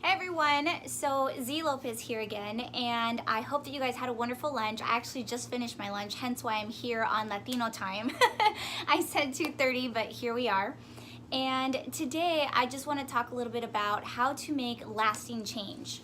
Hey everyone, so ZEAHLOT is here again, and I hope that you guys had a wonderful lunch. I actually just finished my lunch, hence why I'm here on Latino time. I said 2:30, but here we are. And today I just want to talk a little bit about how to make lasting change.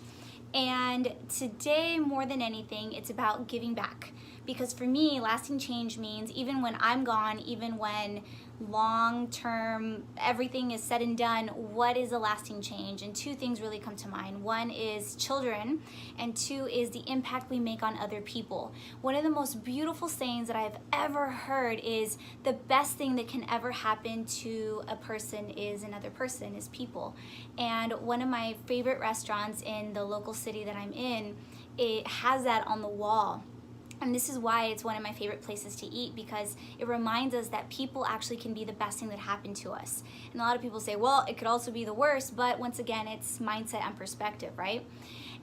And today, more than anything, it's about giving back. Because for me, lasting change means even when I'm gone, even when long-term everything is said and done, what is a lasting change? And two things really come to mind. One is children, and two is the impact we make on other people. One of the most beautiful sayings that I've ever heard is the best thing that can ever happen to a person is another person, is people. And one of my favorite restaurants in the local city that I'm in, it has that on the wall. And this is why it's one of my favorite places to eat, because it reminds us that people actually can be the best thing that happened to us. And a lot of people say, well, it could also be the worst, but once again, it's mindset and perspective, right?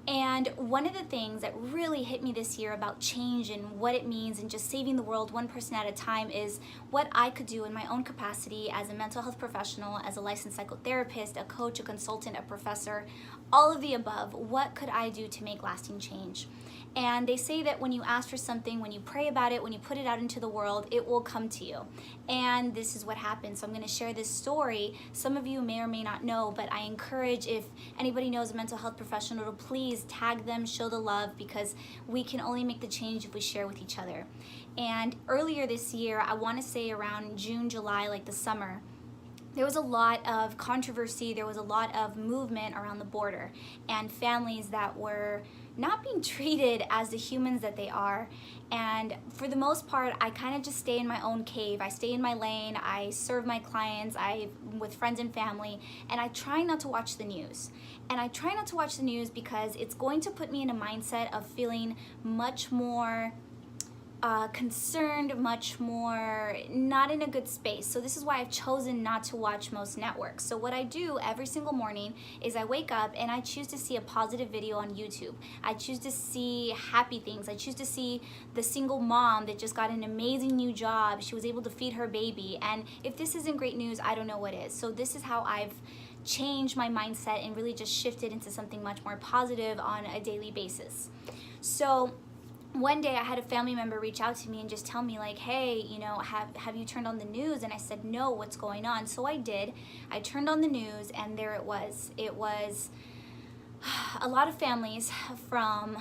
And one of the things that really hit me this year about change and what it means and just saving the world one person at a time is what I could do in my own capacity as a mental health professional, as a licensed psychotherapist, a coach, a consultant, a professor, all of the above. What could I do to make lasting change? And they say that when you ask for something, when you pray about it, when you put it out into the world, it will come to you. And this is what happened. So I'm going to share this story. Some of you may or may not know, but I encourage, if anybody knows a mental health professional, to please tag them, show the love, because we can only make the change if we share with each other. And earlier this year, I want to say around June, July, like the summer, there was a lot of controversy, there was a lot of movement around the border, and families that were not being treated as the humans that they are. And for the most part, I kind of just stay in my own cave. I stay in my lane, I serve my clients, with friends and family, and I try not to watch the news. And I try not to watch the news because it's going to put me in a mindset of feeling much more concerned, much more not in a good space. So this is why I've chosen not to watch most networks. So what I do every single morning is I wake up and I choose to see a positive video on YouTube. I choose to see happy things. I choose to see the single mom that just got an amazing new job. She was able to feed her baby. And if this isn't great news, I don't know what is. So this is how I've changed my mindset and really just shifted into something much more positive on a daily basis. So one day I had a family member reach out to me and just tell me like, hey, you know, have you turned on the news? And I said, no, what's going on? So I did. I turned on the news, and there it was. It was a lot of families from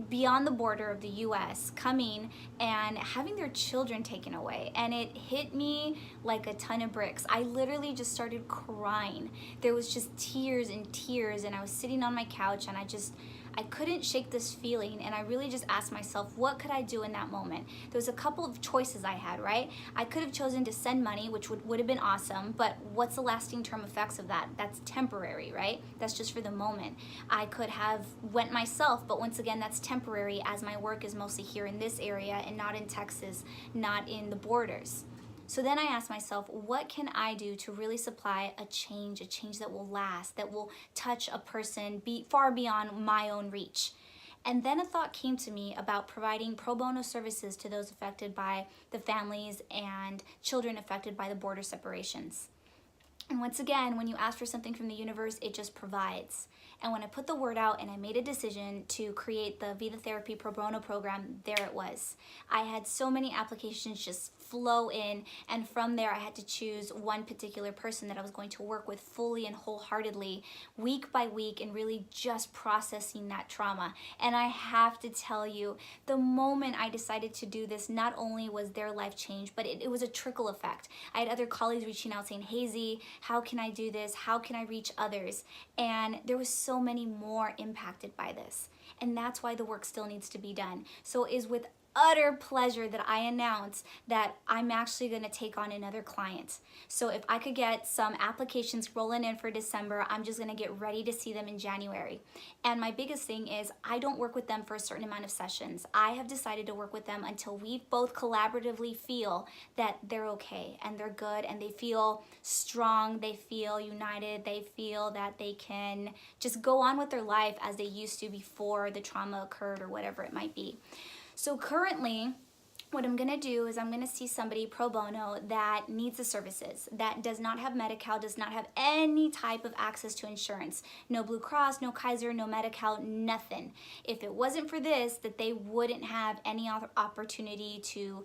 beyond the border of the US coming and having their children taken away. And it hit me like a ton of bricks. I literally just started crying. There was just tears and tears, and I was sitting on my couch, and I couldn't shake this feeling, and I really just asked myself, what could I do in that moment? There was a couple of choices I had, right? I could have chosen to send money, which would have been awesome, but what's the lasting term effects of that? That's temporary, right? That's just for the moment. I could have went myself, but once again, that's temporary, as my work is mostly here in this area and not in Texas, not in the borders. So then I asked myself, what can I do to really supply a change that will last, that will touch a person far beyond my own reach? And then a thought came to me about providing pro bono services to those affected by the families and children affected by the border separations. And once again, when you ask for something from the universe, it just provides. And when I put the word out and I made a decision to create the Vida Therapy Pro Bono program, there it was. I had so many applications just flow in, and from there I had to choose one particular person that I was going to work with fully and wholeheartedly, week by week, and really just processing that trauma. And I have to tell you, the moment I decided to do this, not only was their life changed, but it was a trickle effect. I had other colleagues reaching out saying, hey Z, how can I do this? How can I reach others? And there was so many more impacted by this. And that's why the work still needs to be done. So it is with utter pleasure that I announce that I'm actually going to take on another client. So if I could get some applications rolling in for December, I'm just going to get ready to see them in January. And my biggest thing is I don't work with them for a certain amount of sessions. I have decided to work with them until we both collaboratively feel that they're okay and they're good and they feel strong, they feel united, they feel that they can just go on with their life as they used to before the trauma occurred or whatever it might be. So currently, what I'm gonna do is I'm gonna see somebody pro bono that needs the services, that does not have Medi-Cal, does not have any type of access to insurance. No Blue Cross, no Kaiser, no Medi-Cal, nothing. If it wasn't for this, that they wouldn't have any opportunity to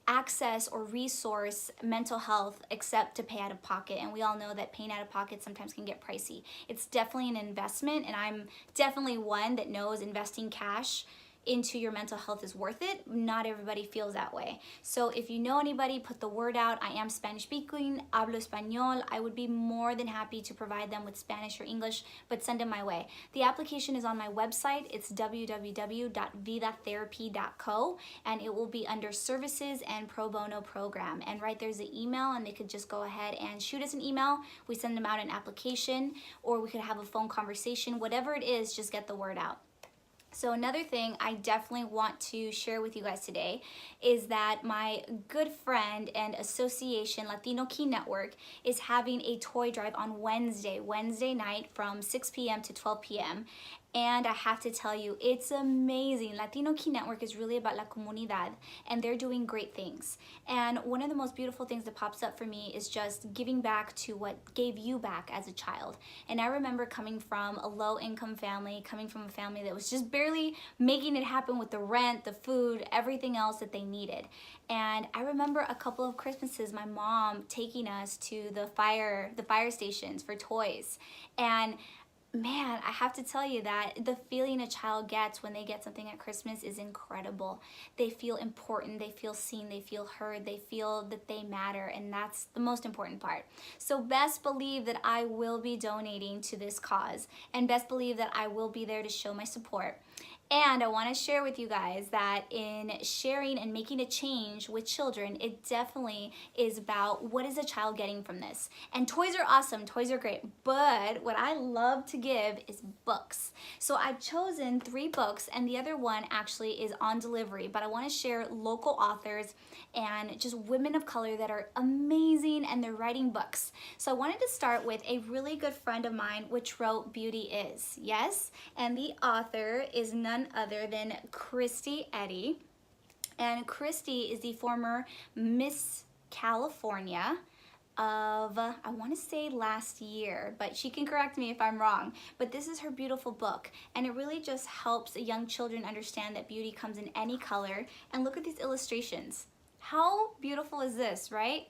access or resource mental health except to pay out of pocket. And we all know that paying out of pocket sometimes can get pricey. It's definitely an investment, and I'm definitely one that knows investing cash into your mental health is worth it. Not everybody feels that way. So if you know anybody, put the word out. I am Spanish speaking, hablo español. I would be more than happy to provide them with Spanish or English, but send them my way. The application is on my website. It's www.vidatherapy.co, and it will be under services and pro bono program. And right there's the email, and they could just go ahead and shoot us an email. We send them out an application, or we could have a phone conversation. Whatever it is, just get the word out. So another thing I definitely want to share with you guys today is that my good friend and association, Latino Key Network, is having a toy drive on Wednesday night from 6 p.m. to 12 p.m. And I have to tell you, it's amazing. Latino Key Network is really about la comunidad, and they're doing great things. And one of the most beautiful things that pops up for me is just giving back to what gave you back as a child. And I remember coming from a low-income family, coming from a family that was just barely making it happen with the rent, the food, everything else that they needed. And I remember a couple of Christmases, my mom taking us to the fire stations for toys. And man, I have to tell you that the feeling a child gets when they get something at Christmas is incredible. They feel important, they feel seen, they feel heard, they feel that they matter, and that's the most important part. So best believe that I will be donating to this cause, and best believe that I will be there to show my support. And I want to share with you guys that in sharing and making a change with children, it definitely is about what is a child getting from this. And toys are awesome, toys are great, but what I love to give is books. So I've chosen 3 books, and the other one actually is on delivery, but I want to share local authors and just women of color that are amazing, and they're writing books. So I wanted to start with a really good friend of mine which wrote Beauty Is, yes? And the author is none other than Christy Eddy. And Christy is the former Miss California of, I want to say last year, but she can correct me if I'm wrong. But this is her beautiful book, and it really just helps young children understand that beauty comes in any color. And look at these illustrations. How beautiful is this, right?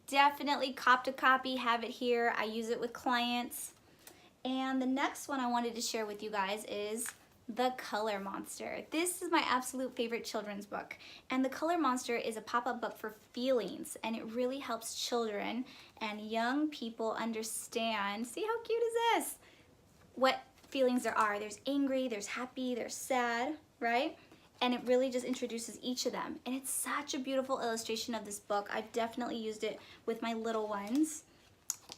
Definitely cop to copy, have it here. I use it with clients. And the next one I wanted to share with you guys is The Color Monster. This is my absolute favorite children's book. And The Color Monster is a pop-up book for feelings, and it really helps children and young people understand, see how cute is this? What feelings there are. There's angry, there's happy, there's sad, right? And it really just introduces each of them. And it's such a beautiful illustration of this book. I've definitely used it with my little ones.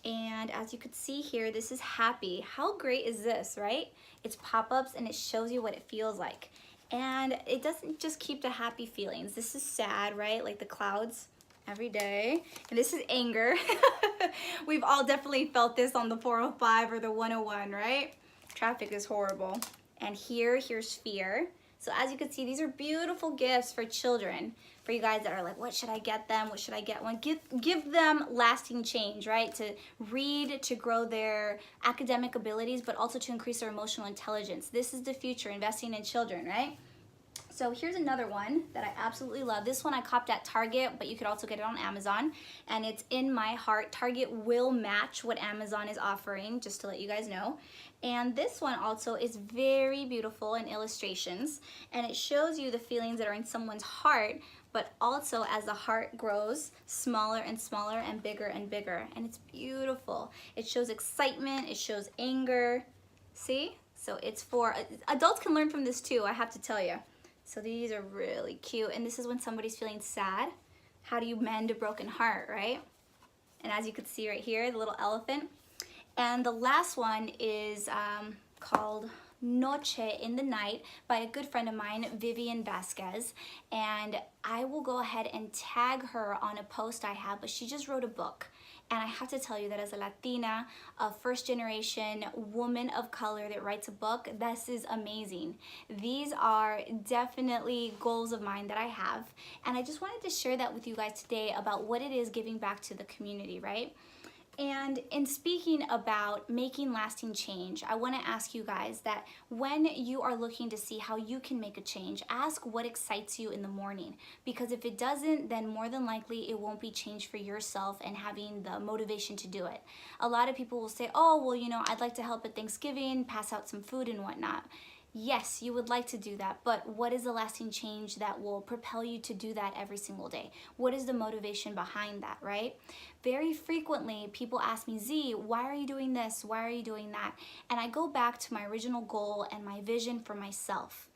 And as you could see here, this is happy. How great is this, right? It's pop-ups, and it shows you what it feels like. And it doesn't just keep the happy feelings. This is sad, right? Like the clouds every day. And this is anger. We've all definitely felt this on the 405 or the 101, right? Traffic is horrible. And here's fear. So as you can see, these are beautiful gifts for children, for you guys that are like, what should I get them? What should I get one? Give them lasting change, right? To read, to grow their academic abilities, but also to increase their emotional intelligence. This is the future, investing in children, right? So here's another one that I absolutely love. This one I copped at Target, but you could also get it on Amazon. And it's In My Heart. Target will match what Amazon is offering, just to let you guys know. And this one also is very beautiful in illustrations. And it shows you the feelings that are in someone's heart, but also as the heart grows, smaller and smaller and bigger. And it's beautiful. It shows excitement, it shows anger. See? So it's for, adults can learn from this too, I have to tell you. So these are really cute. And this is when somebody's feeling sad. How do you mend a broken heart, right? And as you can see right here, the little elephant. And the last one is called Noche, in the Night, by a good friend of mine, Vivian Vasquez. And I will go ahead and tag her on a post I have, but she just wrote a book. And I have to tell you that as a Latina, a first generation woman of color that writes a book, this is amazing. These are definitely goals of mine that I have. And I just wanted to share that with you guys today about what it is giving back to the community, right? And in speaking about making lasting change, I want to ask you guys that when you are looking to see how you can make a change, ask what excites you in the morning. Because if it doesn't, then more than likely it won't be change for yourself and having the motivation to do it. A lot of people will say, oh, well, you know, I'd like to help at Thanksgiving, pass out some food and whatnot. Yes, you would like to do that, but what is the lasting change that will propel you to do that every single day? What is the motivation behind that, right? Very frequently, people ask me, Z, why are you doing this? Why are you doing that? And I go back to my original goal and my vision for myself.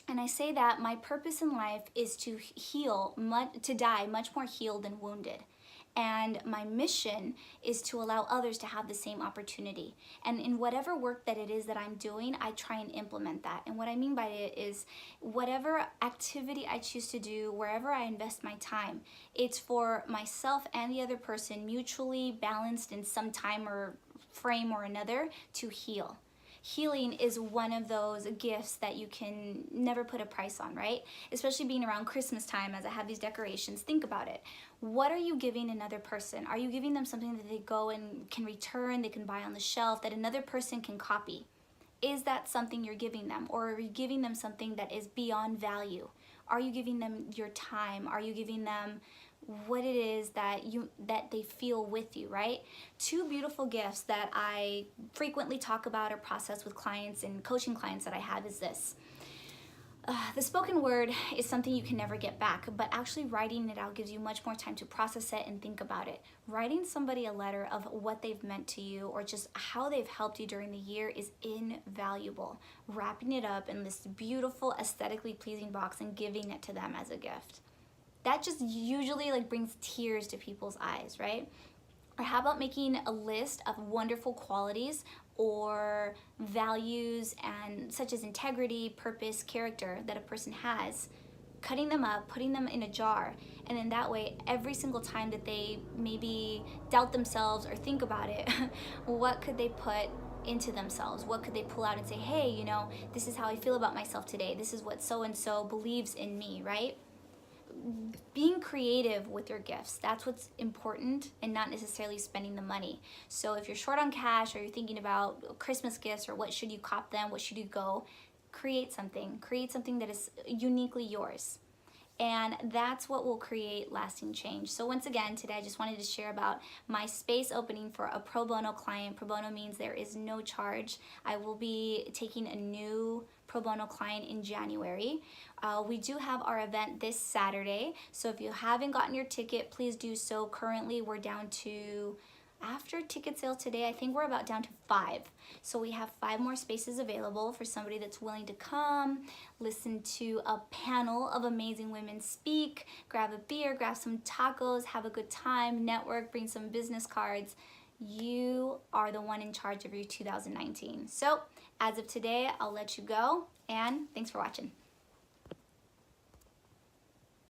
And I say that my purpose in life is to heal, to die much more healed than wounded. And my mission is to allow others to have the same opportunity. And in whatever work that it is that I'm doing, I try and implement that. And what I mean by it is whatever activity I choose to do, wherever I invest my time, it's for myself and the other person mutually balanced in some time or frame or another to heal. Healing is one of those gifts that you can never put a price on, right? Especially being around Christmas time as I have these decorations. Think about it. What are you giving another person? Are you giving them something that they go and can return, they can buy on the shelf, that another person can copy? Is that something you're giving them? Or are you giving them something that is beyond value? Are you giving them your time? Are you giving them what it is that they feel with you, right? Two beautiful gifts that I frequently talk about or process with clients and coaching clients that I have is this. The spoken word is something you can never get back, but actually writing it out gives you much more time to process it and think about it. Writing somebody a letter of what they've meant to you or just how they've helped you during the year is invaluable. Wrapping it up in this beautiful, aesthetically pleasing box and giving it to them as a gift. That just usually like brings tears to people's eyes, right? Or how about making a list of wonderful qualities or values and such as integrity, purpose, character that a person has, cutting them up, putting them in a jar, and in that way, every single time that they maybe doubt themselves or think about it, what could they put into themselves? What could they pull out and say, hey, you know, this is how I feel about myself today. This is what so-and-so believes in me, right? Being creative with your gifts, that's what's important, and not necessarily spending the money. So if you're short on cash or you're thinking about Christmas gifts or what should you cop them, what should you go, create something that is uniquely yours. And that's what will create lasting change. So once again, today I just wanted to share about my space opening for a pro bono client. Pro bono means there is no charge. I will be taking a new pro bono client in January. We do have our event this Saturday. So if you haven't gotten your ticket, please do so. Currently, we're down to, after ticket sale today, I think we're about down to 5. So we have 5 more spaces available for somebody that's willing to come, listen to a panel of amazing women speak, grab a beer, grab some tacos, have a good time, network, bring some business cards. You are the one in charge of your 2019. So as of today, I'll let you go, and thanks for watching.